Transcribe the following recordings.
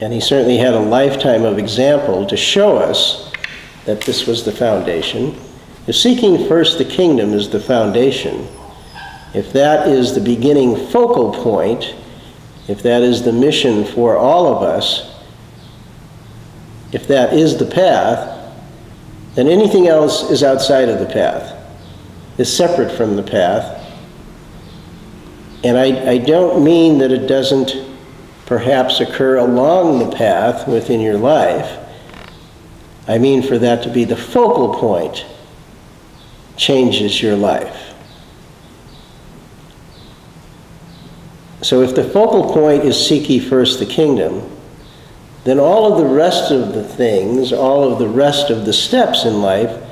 and he certainly had a lifetime of example to show us that this was the foundation. If seeking first the kingdom is the foundation, if that is the beginning focal point, if that is the mission for all of us, if that is the path, then anything else is outside of the path, is separate from the path. And I don't mean that it doesn't perhaps occur along the path within your life. I mean for that to be the focal point changes your life. So if the focal point is seek ye first the kingdom, then all of the rest of the things, all of the rest of the steps in life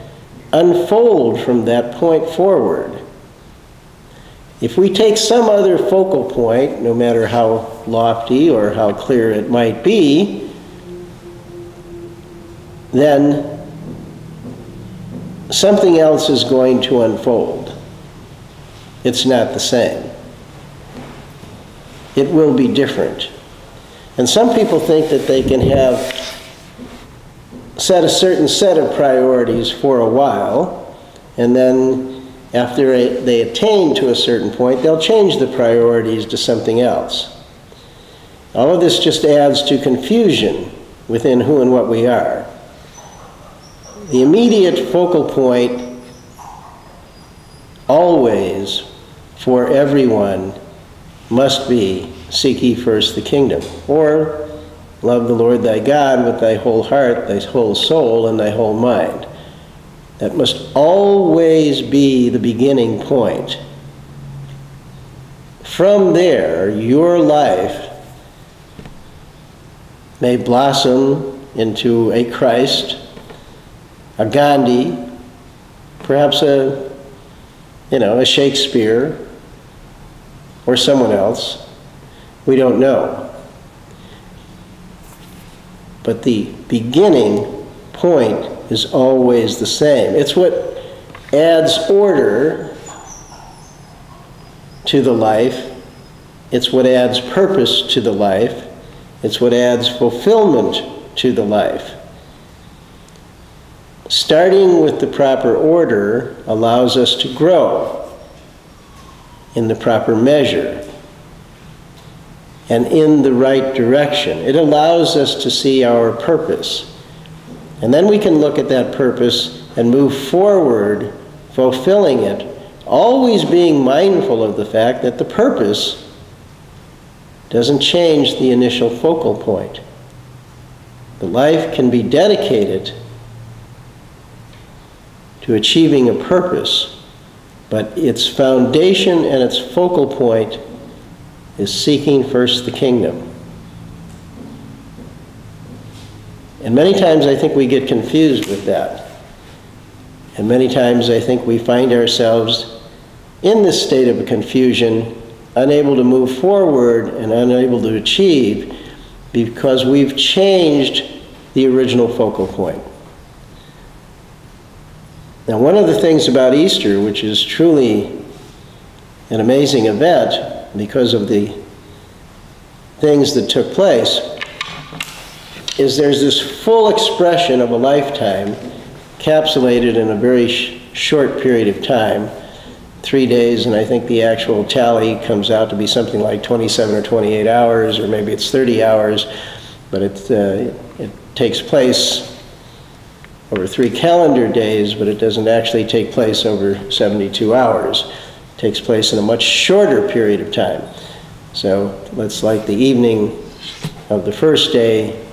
unfold from that point forward. If we take some other focal point, no matter how lofty or how clear it might be, then something else is going to unfold. It's not the same. It will be different. And some people think that they can have set a certain set of priorities for a while, and then after they attain to a certain point, they'll change the priorities to something else. All of this just adds to confusion within who and what we are. The immediate focal point always for everyone must be seek ye first the kingdom, or love the Lord thy God with thy whole heart, thy whole soul, and thy whole mind. That must always be the beginning point. From there, your life may blossom into a Christ, a Gandhi, perhaps a Shakespeare, or someone else. We don't know. But the beginning point is always the same. It's what adds order to the life. It's what adds purpose to the life. It's what adds fulfillment to the life. Starting with the proper order allows us to grow in the proper measure and in the right direction. It allows us to see our purpose. And then we can look at that purpose and move forward, fulfilling it, always being mindful of the fact that the purpose doesn't change the initial focal point. The life can be dedicated to achieving a purpose, but its foundation and its focal point is seeking first the kingdom. And many times I think we get confused with that. And many times I think we find ourselves in this state of confusion, unable to move forward and unable to achieve because we've changed the original focal point. Now, one of the things about Easter, which is truly an amazing event because of the things that took place, is there's this full expression of a lifetime encapsulated in a very short period of time, 3 days, and I think the actual tally comes out to be something like 27 or 28 hours, or maybe it's 30 hours, but it takes place over 3 calendar days, but it doesn't actually take place over 72 hours. It takes place in a much shorter period of time. So it's like the evening of the first day,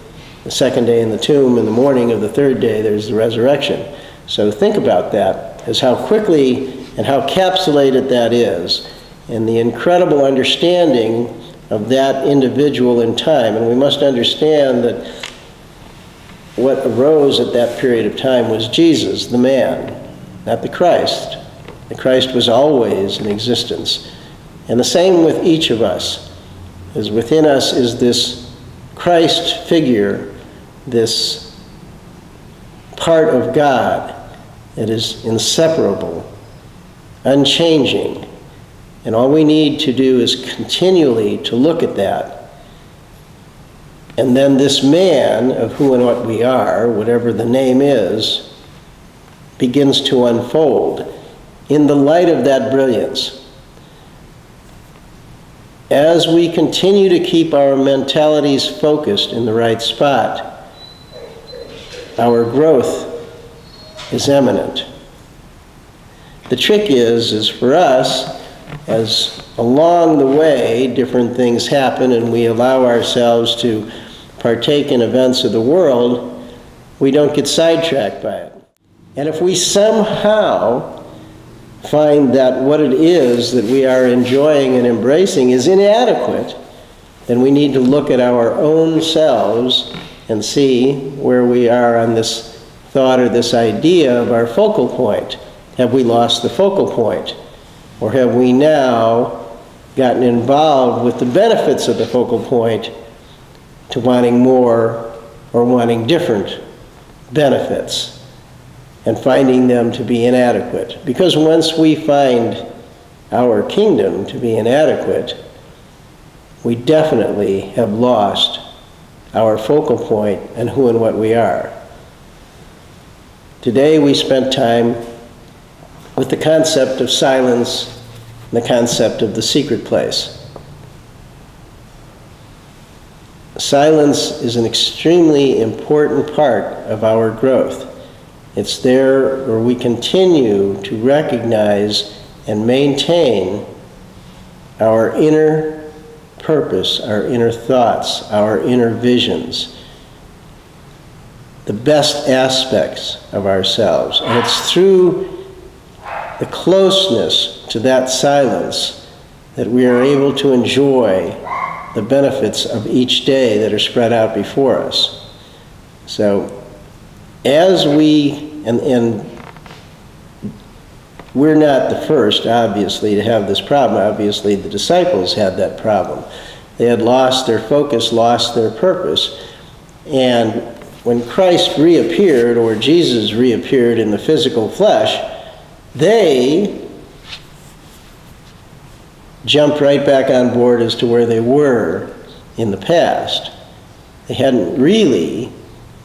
the second day in the tomb, and the morning of the third day there's the resurrection. So think about that, as how quickly and how capsulated that is, and the incredible understanding of that individual in time. And we must understand that what arose at that period of time was Jesus, the man, not the Christ. The Christ was always in existence. And the same with each of us, as within us is this Christ figure, this part of God that is inseparable, unchanging. And all we need to do is continually to look at that And then this man of who and what we are, whatever the name is, begins to unfold in the light of that brilliance. As we continue to keep our mentalities focused in the right spot, our growth is imminent. The trick is for us, as along the way different things happen and we allow ourselves to partake in events of the world, we don't get sidetracked by it. And if we somehow find that what it is that we are enjoying and embracing is inadequate, then we need to look at our own selves and see where we are on this thought or this idea of our focal point. Have we lost the focal point? Or have we now gotten involved with the benefits of the focal point to wanting more or wanting different benefits and finding them to be inadequate? Because once we find our kingdom to be inadequate, we definitely have lost our focal point and who and what we are. Today we spent time with the concept of silence and the concept of the secret place. Silence is an extremely important part of our growth. It's there where we continue to recognize and maintain our inner purpose, our inner thoughts, our inner visions, the best aspects of ourselves. And it's through the closeness to that silence that we are able to enjoy the benefits of each day that are spread out before us. So as we, and we're not the first, obviously, to have this problem. Obviously, the disciples had that problem. They had lost their focus, lost their purpose. And when Christ reappeared, or Jesus reappeared in the physical flesh, they jumped right back on board as to where they were in the past. They hadn't really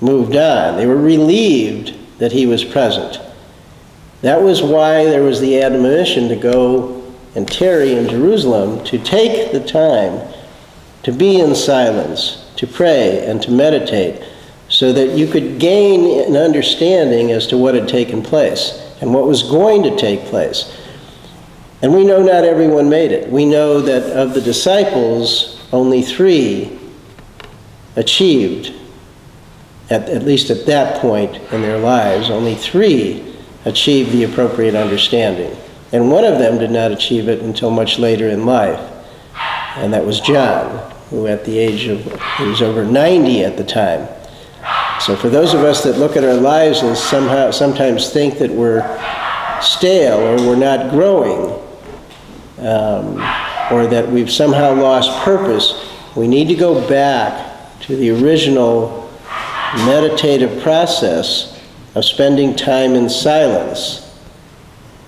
moved on. They were relieved that he was present. That was why there was the admonition to go and tarry in Jerusalem, to take the time to be in silence, to pray and to meditate, so that you could gain an understanding as to what had taken place and what was going to take place. And we know not everyone made it. We know that of the disciples, only 3 achieved, at least at that point in their lives, only 3 achieved the appropriate understanding. And one of them did not achieve it until much later in life. And that was John, who at the age of, he was over 90 at the time. So for those of us that look at our lives and sometimes think that we're stale or we're not growing, or that we've somehow lost purpose, we need to go back to the original meditative process of spending time in silence,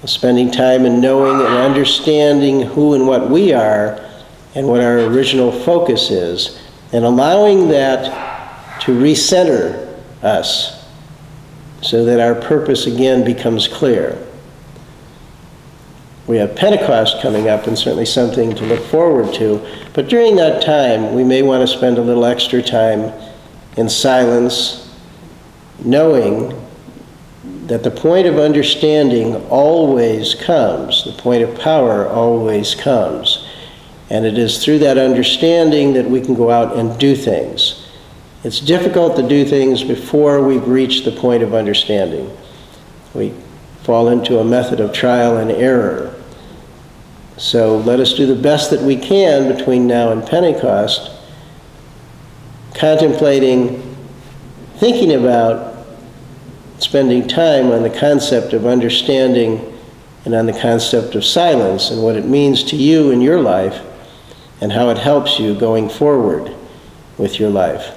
of spending time in knowing and understanding who and what we are and what our original focus is, and allowing that to recenter us so that our purpose again becomes clear. We have Pentecost coming up, and certainly something to look forward to, but during that time we may want to spend a little extra time in silence, knowing that the point of understanding always comes, the point of power always comes, and it is through that understanding that we can go out and do things. It's difficult to do things before we've reached the point of understanding. We fall into a method of trial and error. So let us do the best that we can between now and Pentecost, contemplating, thinking about, spending time on the concept of understanding and on the concept of silence and what it means to you in your life and how it helps you going forward with your life.